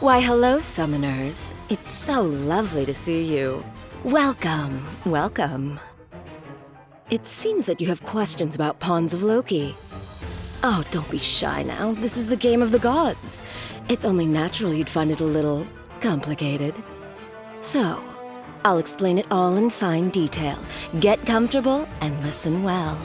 Why, hello, summoners. It's so lovely to see you. Welcome, welcome. It seems that you have questions about Pawns of Loki. Oh, don't be shy now. This is the game of the gods. It's only natural you'd find it a little complicated. So, I'll explain it all in fine detail. Get comfortable and listen well.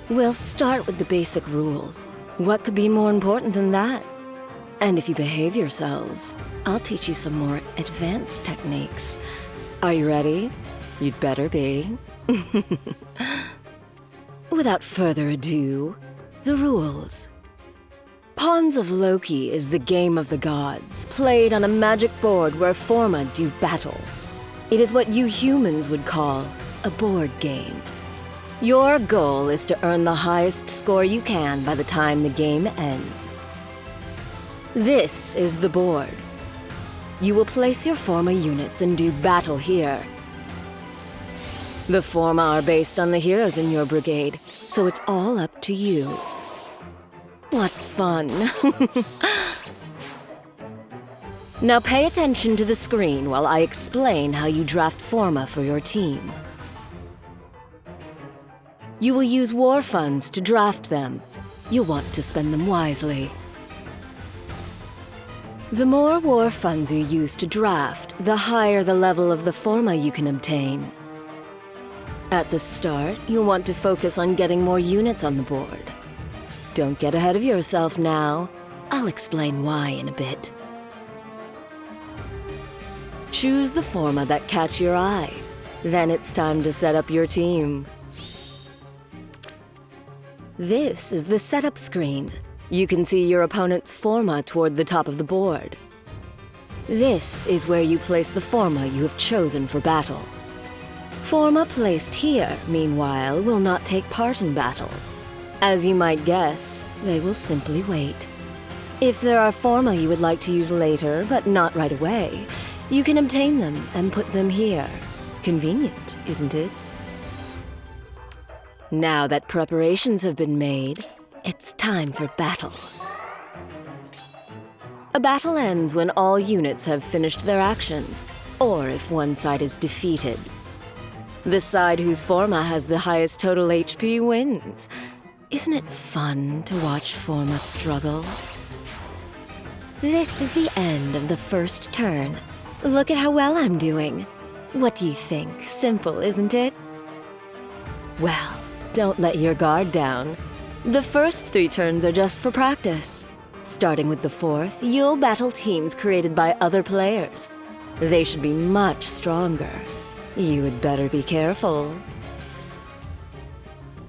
We'll start with the basic rules. What could be more important than that? And if you behave yourselves, I'll teach you some more advanced techniques. Are you ready? You'd better be. Without further ado, the rules. Pawns of Loki is the game of the gods, played on a magic board where forma do battle. It is what you humans would call a board game. Your goal is to earn the highest score you can by the time the game ends. This is the board. You will place your forma units and do battle here. The forma are based on the heroes in your brigade, so it's all up to you. What fun. Now pay attention to the screen while I explain how you draft forma for your team. You will use war funds to draft them. You'll want to spend them wisely. The more war funds you use to draft, the higher the level of the forma you can obtain. At the start, you'll want to focus on getting more units on the board. Don't get ahead of yourself now. I'll explain why in a bit. Choose the forma that catch your eye. Then it's time to set up your team. This is the setup screen. You can see your opponent's forma toward the top of the board. This is where you place the forma you have chosen for battle. Forma placed here, meanwhile, will not take part in battle. As you might guess, they will simply wait. If there are forma you would like to use later, but not right away, you can obtain them and put them here. Convenient, isn't it? Now that preparations have been made, it's time for battle. A battle ends when all units have finished their actions, or if one side is defeated. The side whose forma has the highest total HP wins. Isn't it fun to watch forma struggle? This is the end of the first turn. Look at how well I'm doing. What do you think? Simple, isn't it? Well, don't let your guard down. The first 3 turns are just for practice. Starting with the 4th, you'll battle teams created by other players. They should be much stronger. You had better be careful.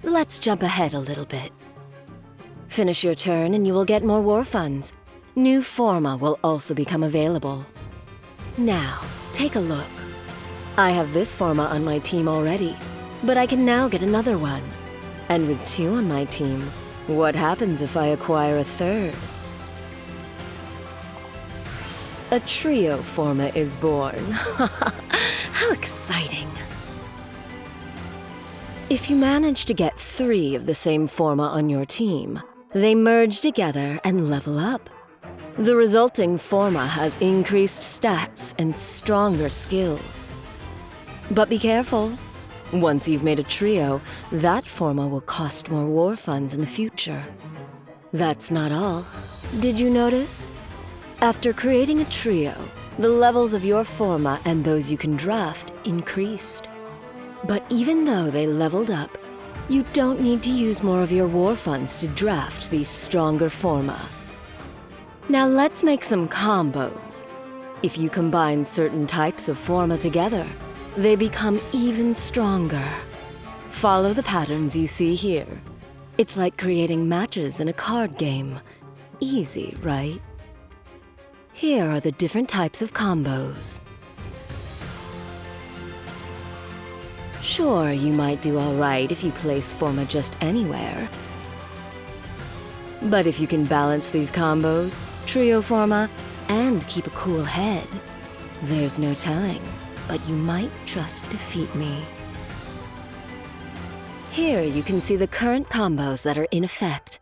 Let's jump ahead a little bit. Finish your turn and you will get more war funds. New forma will also become available. Now, take a look. I have this forma on my team already, but I can now get another one. And with 2 on my team, what happens if I acquire a 3rd? A trio forma is born. How exciting! If you manage to get 3 of the same forma on your team, they merge together and level up. The resulting forma has increased stats and stronger skills. But be careful. Once you've made a trio, that forma will cost more war funds in the future. That's not all. Did you notice? After creating a trio, the levels of your forma and those you can draft increased. But even though they leveled up, you don't need to use more of your war funds to draft these stronger forma. Now let's make some combos. If you combine certain types of forma together, they become even stronger. Follow the patterns you see here. It's like creating matches in a card game. Easy, right? Here are the different types of combos. Sure, you might do all right if you place forma just anywhere. But if you can balance these combos, trio forma, and keep a cool head, there's no telling, but you might just defeat me. Here you can see the current combos that are in effect.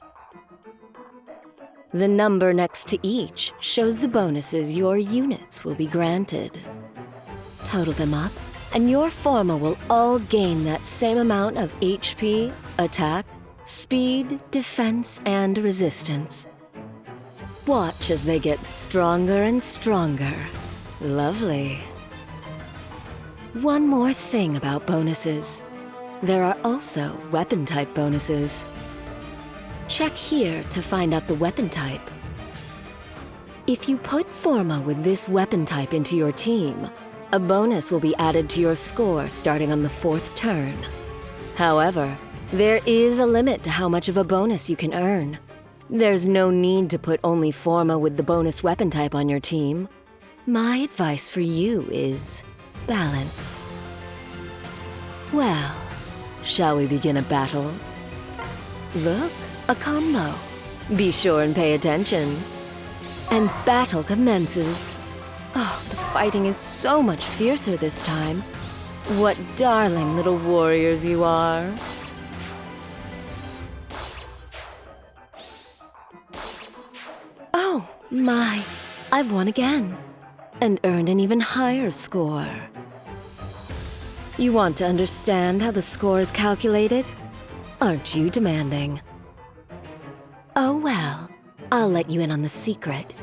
The number next to each shows the bonuses your units will be granted. Total them up, and your Forma will all gain that same amount of HP, attack, speed, defense, and resistance. Watch as they get stronger and stronger. Lovely. One more thing about bonuses. There are also weapon type bonuses. Check here to find out the weapon type. If you put Forma with this weapon type into your team, a bonus will be added to your score starting on the 4th turn. However, there is a limit to how much of a bonus you can earn. There's no need to put only Forma with the bonus weapon type on your team. My advice for you is balance. Well, shall we begin a battle? Look, a combo. Be sure and pay attention. And battle commences. Oh, the fighting is so much fiercer this time. What darling little warriors you are. Oh, my. I've won again. And earned an even higher score. You want to understand how the score is calculated? Aren't you demanding? Oh well, I'll let you in on the secret.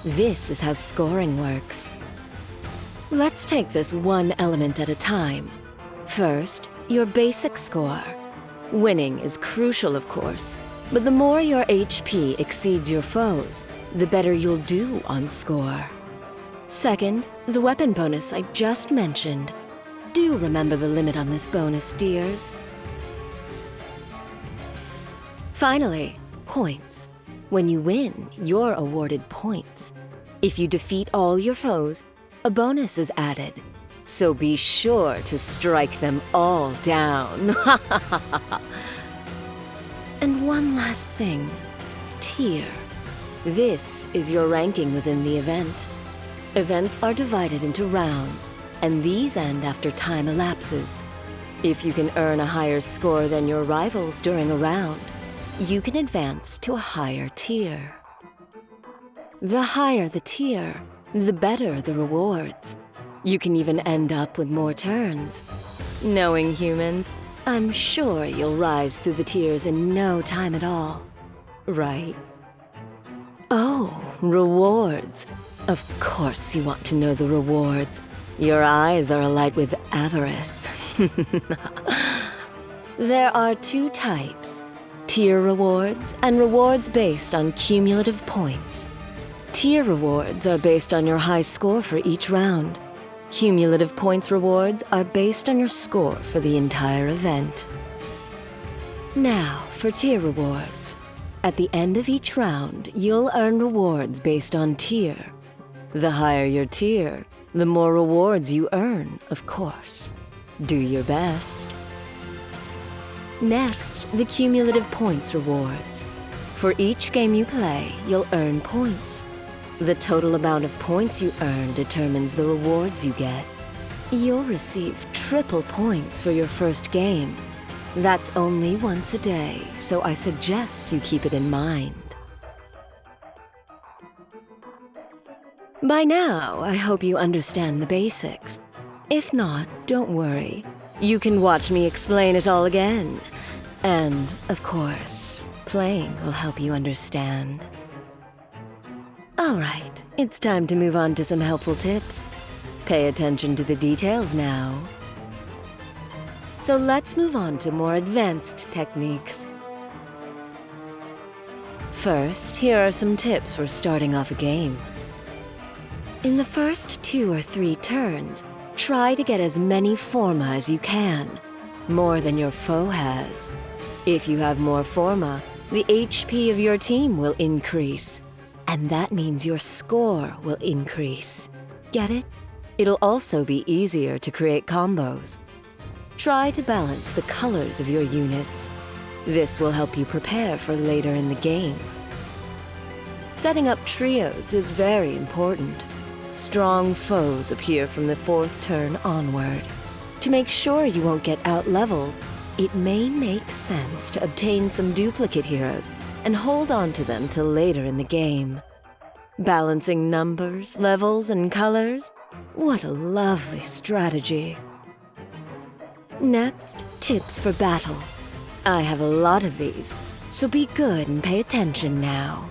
This is how scoring works. Let's take this one element at a time. First, your basic score. Winning is crucial, of course, but the more your HP exceeds your foes, the better you'll do on score. Second, the weapon bonus I just mentioned. Do remember the limit on this bonus, dears. Finally, points. When you win, you're awarded points. If you defeat all your foes, a bonus is added. So be sure to strike them all down. And one last thing. Tier. This is your ranking within the event. Events are divided into rounds, and these end after time elapses. If you can earn a higher score than your rivals during a round, you can advance to a higher tier. The higher the tier, the better the rewards. You can even end up with more turns. Knowing humans, I'm sure you'll rise through the tiers in no time at all. Right? Oh, rewards. Of course you want to know the rewards. Your eyes are alight with avarice. There are 2 types. Tier rewards and rewards based on cumulative points. Tier rewards are based on your high score for each round. Cumulative points rewards are based on your score for the entire event. Now, for tier rewards. At the end of each round, you'll earn rewards based on tier. The higher your tier, the more rewards you earn, of course. Do your best. Next, the cumulative points rewards. For each game you play, you'll earn points. The total amount of points you earn determines the rewards you get. You'll receive triple points for your first game. That's only once a day, so I suggest you keep it in mind. By now, I hope you understand the basics. If not, don't worry. You can watch me explain it all again. And, of course, playing will help you understand. All right, it's time to move on to some helpful tips. Pay attention to the details now. So let's move on to more advanced techniques. First, here are some tips for starting off a game. In the first 2 or 3 turns, try to get as many Forma as you can, more than your foe has. If you have more Forma, the HP of your team will increase, and that means your score will increase. Get it? It'll also be easier to create combos. Try to balance the colors of your units. This will help you prepare for later in the game. Setting up trios is very important. Strong foes appear from the 4th turn onward. To make sure you won't get out-leveled, it may make sense to obtain some duplicate heroes and hold on to them till later in the game. Balancing numbers, levels, and colors? What a lovely strategy. Next, tips for battle. I have a lot of these, so be good and pay attention now.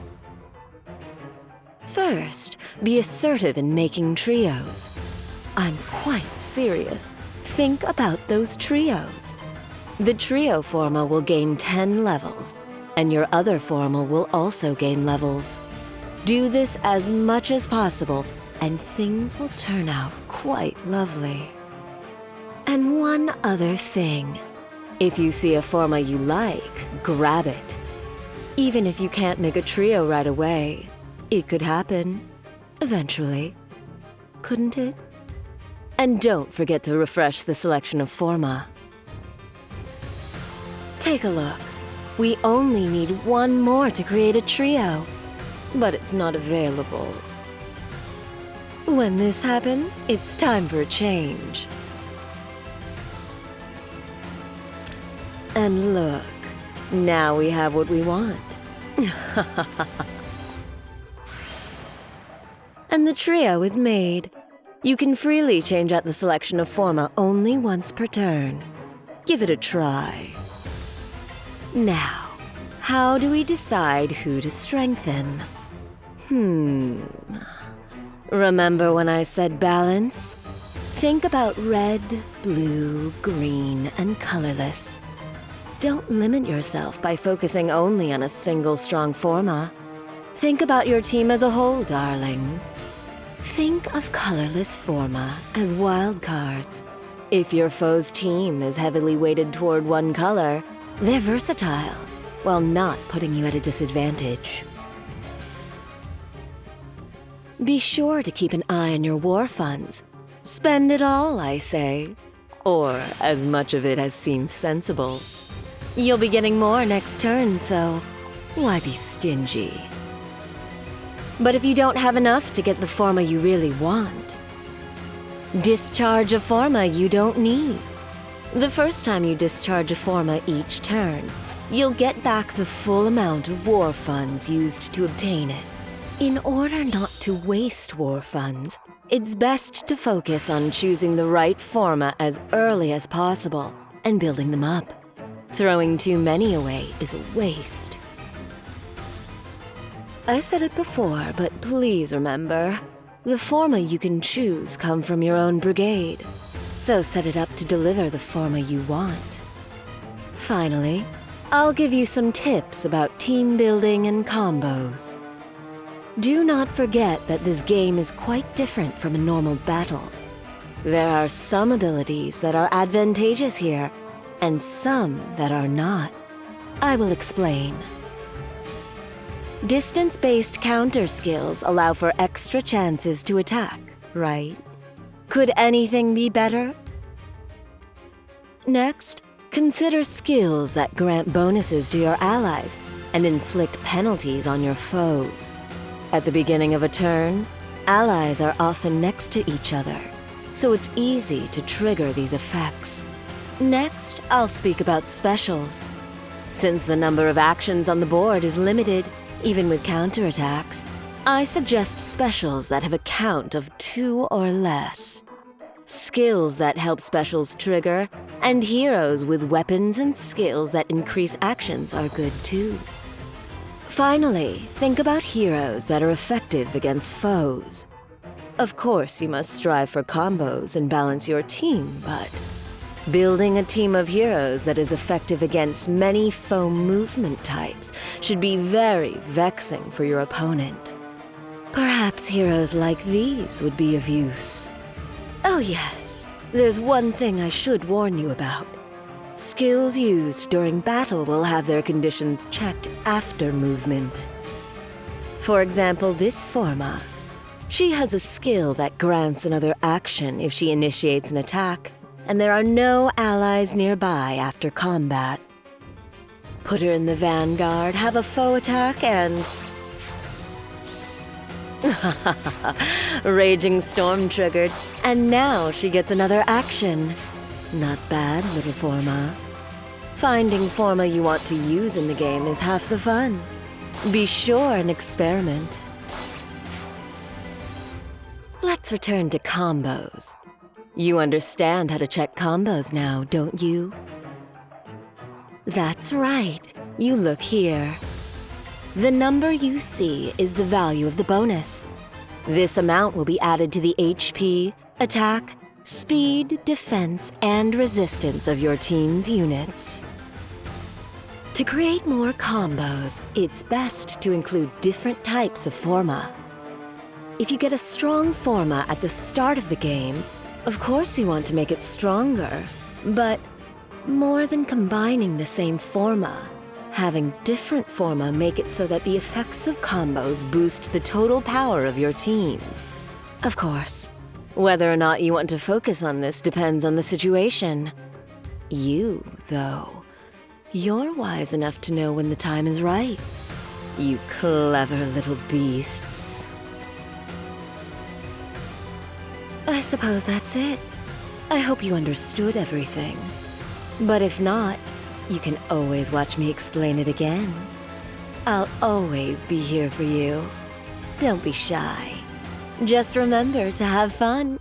First, be assertive in making trios. I'm quite serious. Think about those trios. The trio forma will gain 10 levels, and your other forma will also gain levels. Do this as much as possible, and things will turn out quite lovely. And one other thing. If you see a forma you like, grab it. Even if you can't make a trio right away, it could happen. Eventually. Couldn't it? And don't forget to refresh the selection of forma. Take a look. We only need one more to create a trio, but it's not available. When this happens, it's time for a change. And look, now we have what we want. And the trio is made. You can freely change out the selection of forma only once per turn. Give it a try. Now, how do we decide who to strengthen? Remember when I said balance? Think about red, blue, green, and colorless. Don't limit yourself by focusing only on a single strong forma. Think about your team as a whole, darlings. Think of colorless forma as wild cards. If your foe's team is heavily weighted toward one color, they're versatile, while not putting you at a disadvantage. Be sure to keep an eye on your war funds. Spend it all, I say. Or as much of it as seems sensible. You'll be getting more next turn, so why be stingy? But if you don't have enough to get the forma you really want, discharge a forma you don't need. The first time you discharge a forma each turn, you'll get back the full amount of war funds used to obtain it. In order not to waste war funds, it's best to focus on choosing the right forma as early as possible and building them up. Throwing too many away is a waste. I said it before, but please remember, the forma you can choose come from your own brigade, so set it up to deliver the forma you want. Finally, I'll give you some tips about team building and combos. Do not forget that this game is quite different from a normal battle. There are some abilities that are advantageous here, and some that are not. I will explain. Distance-based counter skills allow for extra chances to attack, right? Could anything be better? Next, consider skills that grant bonuses to your allies and inflict penalties on your foes. At the beginning of a turn, allies are often next to each other, so it's easy to trigger these effects. Next, I'll speak about specials. Since the number of actions on the board is limited, even with counterattacks, I suggest specials that have a count of 2 or less. Skills that help specials trigger, and heroes with weapons and skills that increase actions are good too. Finally, think about heroes that are effective against foes. Of course, you must strive for combos and balance your team, but building a team of heroes that is effective against many foe movement types should be very vexing for your opponent. Perhaps heroes like these would be of use. Oh yes, there's one thing I should warn you about. Skills used during battle will have their conditions checked after movement. For example, this forma. She has a skill that grants another action if she initiates an attack, and there are no allies nearby after combat. Put her in the vanguard, have a foe attack, and... Raging Storm triggered, and now she gets another action. Not bad, little forma. Finding forma you want to use in the game is half the fun. Be sure and experiment. Let's return to combos. You understand how to check combos now, don't you? That's right. You look here. The number you see is the value of the bonus. This amount will be added to the HP, attack, speed, defense, and resistance of your team's units. To create more combos, it's best to include different types of forma. If you get a strong forma at the start of the game, of course you want to make it stronger. But more than combining the same forma, having different forma make it so that the effects of combos boost the total power of your team. Of course, whether or not you want to focus on this depends on the situation. You, though, you're wise enough to know when the time is right. You clever little beasts. I suppose that's it. I hope you understood everything. But if not, you can always watch me explain it again. I'll always be here for you. Don't be shy. Just remember to have fun.